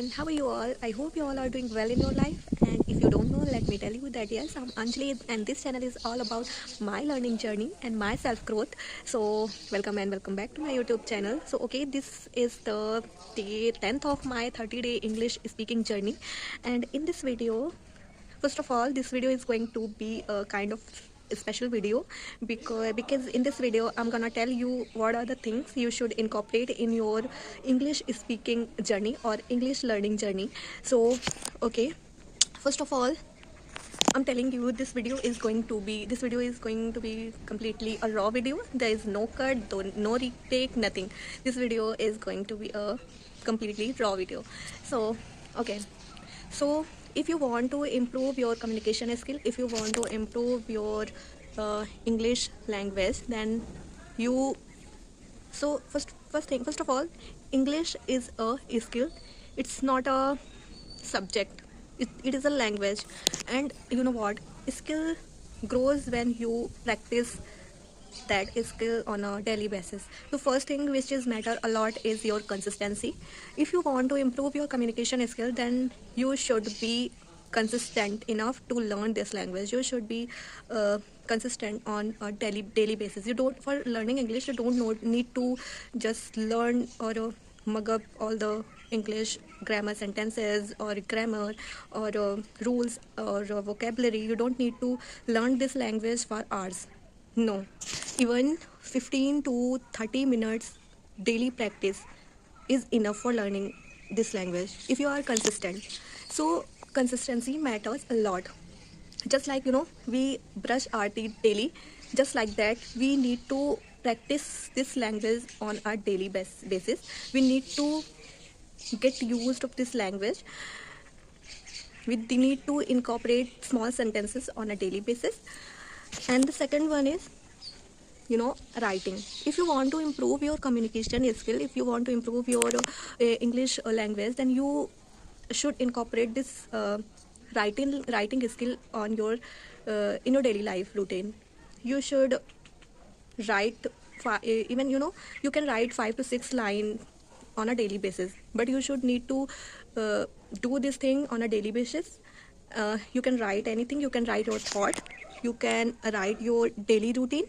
everyone, how are you all? I hope you all are doing well in your life. And if you don't know, let me tell you that yes, I'm Anjali, and this channel is all about my learning journey and my self growth. So, welcome and welcome back to my YouTube channel. So, okay, this is the day 10th of my 30-day English speaking journey, and in this video, first of all, this video is going to be a kind of special video because in this video I'm gonna tell you what are the things you should incorporate in your English speaking journey or English learning journey. So okay, first of all, I'm telling you this video is going to be completely a raw video. There is no cut, no retake, nothing. This video is going to be a completely raw video. So okay, so if you want to improve your communication skill, if you want to improve your English language, then you so first of all, English is a skill. It's not a subject. It is a language, and you know what? Skill grows when you practice that skill on a daily basis. The first thing which is matter a lot is your consistency. If you want to improve your communication skill, then you should be consistent enough to learn this language. You should be consistent on a daily basis. You don't For learning English, you don't need to just learn or mug up all the English grammar sentences or grammar or rules or vocabulary. You don't need to learn this language for hours. No, even 15 to 30 minutes daily practice is enough for learning this language if you are consistent. So, consistency matters a lot. Just like we brush our teeth daily, just like that, we need to practice this language on a daily basis. We need to get used of this language. We need to incorporate small sentences on a daily basis. And the second one is writing. If you want to improve your communication skill, if you want to improve your English language, then you should incorporate this writing skill on your in your daily life routine. You should write even you can write 5 to 6 lines on a daily basis, but you should need to do this thing on a daily basis. You can write anything. You can write your thought. You can write your daily routine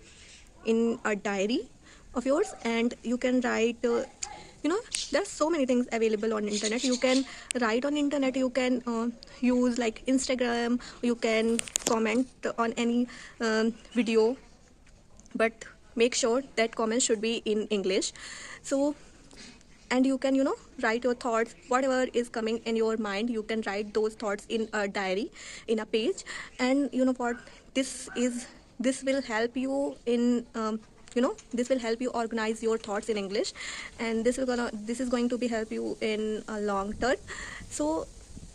in a diary of yours, and you can write there's so many things available on internet. You can write on internet. You can use like Instagram. You can comment on any video, but make sure that comments should be in English. So, and you can write your thoughts, whatever is coming in your mind. You can write those thoughts in a diary, in a page. And you know what, this will help you in this will help you organize your thoughts in English, and this is going to be help you in a long term. So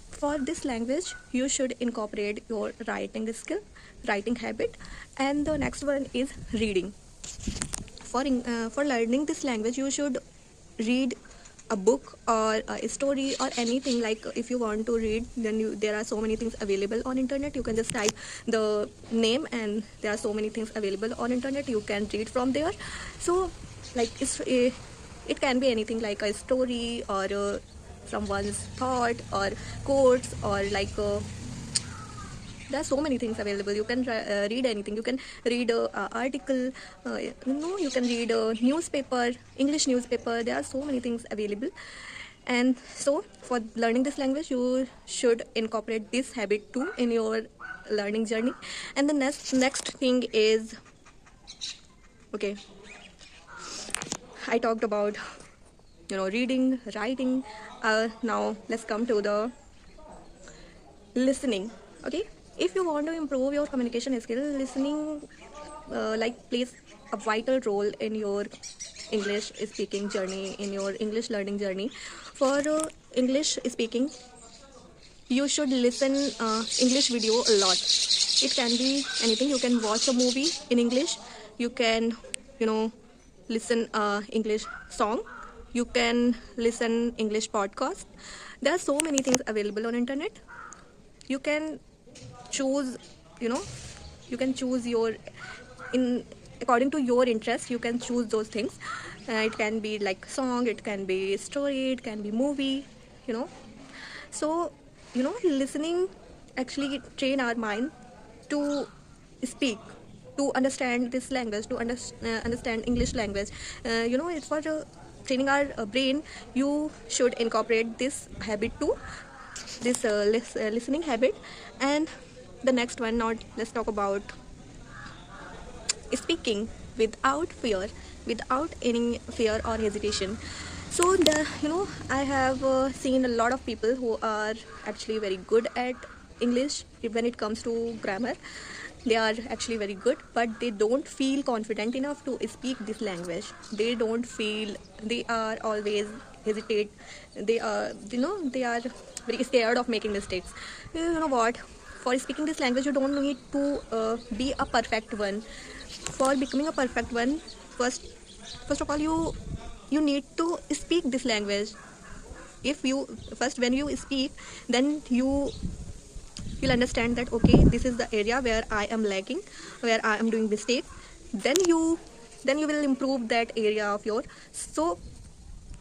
for this language, you should incorporate your writing skill, writing habit. And the next one is reading. For learning this language, you should read a book or a story or anything. Like if you want to read, then there are so many things available on internet. You can just type the name, and there are so many things available on internet. You can read from there. So like it can be anything, like a story or someone's thought or quotes, or like there are so many things available. You can read anything. You can read a article, you can read a newspaper, English newspaper. There are so many things available. And so for learning this language, you should incorporate this habit too in your learning journey. And the next thing is, okay, I talked about reading, writing. Now let's come to the listening. Okay, if you want to improve your communication skill, listening plays a vital role in your English speaking journey, in your English learning journey. For English speaking, you should listen English video a lot. It can be anything. You can watch a movie in English. You can listen English song. You can listen English podcast. There are so many things available on internet. You can choose you can choose your in according to your interest. You can choose those things. It can be like song, it can be story, it can be movie, you know So listening actually train our mind to speak, to understand this language, to understand English language. It's for training our brain. You should incorporate this habit too, this listening habit. And the next one, now let's talk about speaking without fear, without any fear or hesitation. So I have seen a lot of people who are actually very good at English when it comes to grammar. They are actually very good, but they don't feel confident enough to speak this language. They don't feel, they are always hesitate. They are, they are very scared of making mistakes. You know what, for speaking this language you don't need to be a perfect one. For becoming a perfect one, first of all, you need to speak this language. If you first, when you speak, then you'll understand that okay, this is the area where I am lagging, where I am doing mistakes. Then you will improve that area of yours. So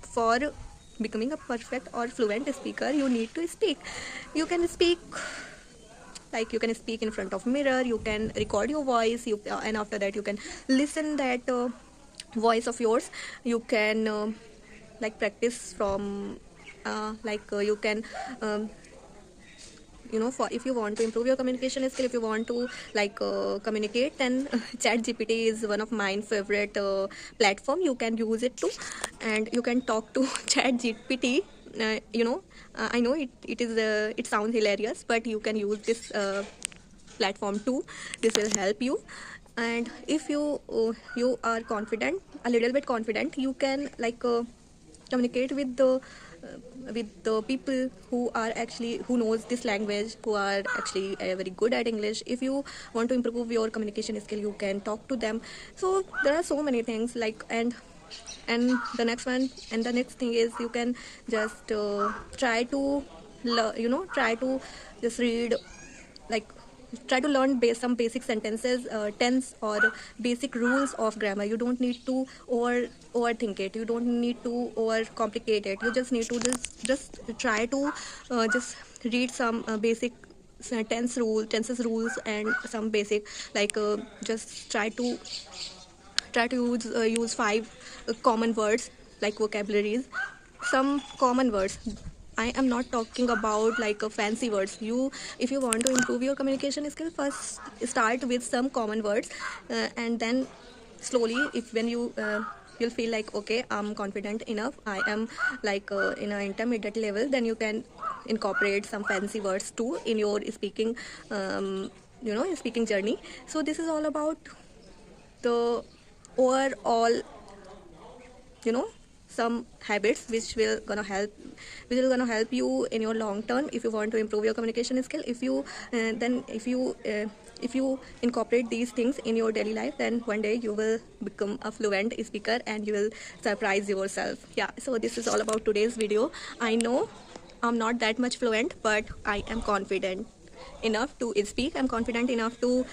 for becoming a perfect or fluent speaker, you need to speak. You can speak, like you can speak in front of mirror, you can record your voice, and after that you can listen that voice of yours. You can like practice from you can for if you want to improve your communication skill, if you want to communicate, then chat gpt is one of my favorite platform. You can use it too, and you can talk to chat gpt. I know it sounds hilarious, but you can use this platform too. This will help you. And if you are confident, a little bit confident, you can communicate with the people who are actually, who knows this language, who are actually very good at English. If you want to improve your communication skill, you can talk to them. So there are so many things, and the next one, and the next thing is, you can just try to try to just read, like try to learn some basic sentences, tense or basic rules of grammar. You don't need to overthink it, you don't need to over complicate it. You just need to just try to just read some basic tenses rules, and some basic, just try to use five common words, like vocabularies, some common words. I am not talking about fancy words. If you want to improve your communication skill, first start with some common words, and then slowly, if when you'll feel like okay, I'm confident enough, I am in an intermediate level, then you can incorporate some fancy words too in your speaking, speaking journey. So this is all about the overall, some habits which will gonna help you in your long term. If you want to improve your communication skill, if you incorporate these things in your daily life, then one day you will become a fluent speaker and you will surprise yourself. Yeah, so this is all about today's video. I know I'm not that much fluent, but I am confident enough to speak. I'm confident enough to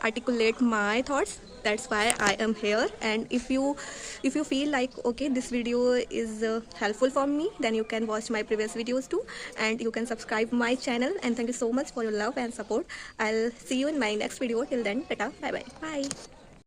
articulate my thoughts. That's why I am here. And if you feel like okay, this video is helpful for me, then you can watch my previous videos too, and you can subscribe my channel. And thank you so much for your love and support. I'll see you in my next video. Till then, tata, bye bye. Bye.